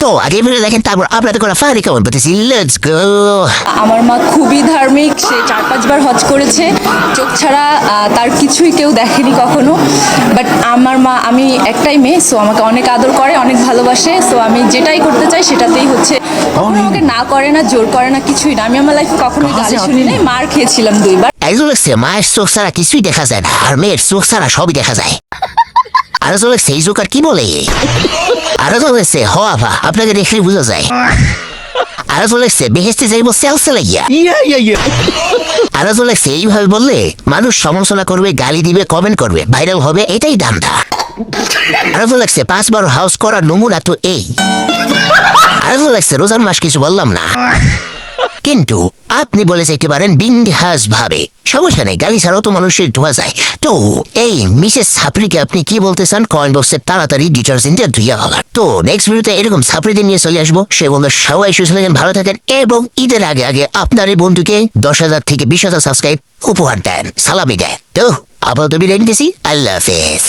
তো আগে ভিডিও দেখেন, তারপর আপনাদের করা ফানি কমেন্ট করতেছি। Let's go. আমার মা খুবই ধার্মিক, সে 4-5 বার হজ করেছে, চোখ ছাড়া তার কিছুই কেউ দেখেনি কখনো। বাট আমার মা, আমি একটাই মেয়ে, সো আমাকে অনেক আদর করে, অনেক ভালোবাসে। সো আমি যেটাই করতে চাই সেটাতেই হচ্ছে, কখনো আমাকে না করে না, জোর করে না, কিছুই না। আমি আমার লাইফে কখনোই গালি শুনি নাই, মার খেয়েছিলাম 2 বার। একজন লাগছে মায়ের চোখ ছাড়া কিছুই দেখা যায় না, আর মেয়ের চোখ ছাড়া সবই দেখা যায়। আর একজন লাগছে এই জোকার কি বলে, আর একজন লাগছে হওয়া আপনাকে দেখলে বোঝা যায়। আর একজন লাগছে বেহেস্তে যাইবো সেলসেলে গিয়া। আর একজন লাগছে এইভাবে বললে মানুষ সমালোচনা করবে, গালি দিবে, কমেন্ট করবে, ভাইরাল হবে, এটাই দামটা। আর একজন লাগছে 5 বার হাউস করার নমুনা তো এই। আর একজন লাগছে রোজার মাস কিছু বললাম না, কিন্তু আপনি বলে চাইতে পারেন বিন্দাস ভাবে, সমস্যা নেই, গালি ছাড়াও তো মানুষের ধোয়া যায়। তো এই মিসেস ছাপড়িকে আপনি কি বলতে চান কমেন্ট বক্সে তাড়াতাড়ি ডিটারজেন্টে ধুইয়া হলার। তো নেক্সট ভিডিওতে এরকম ছাপড়িদের নিয়ে চলে আসবো। সে বন্ধু সবাই সুস্থ থাকেন, ভালো থাকেন, এবং ঈদের আগে আগে আপনার এই বন্ধুকে 10,000 থেকে 20,000 সাবস্ক্রাইব উপহার দেন, সালামি দেন। তো আপাতত বিদায় নিতেছি, আল্লাহ হাফেজ।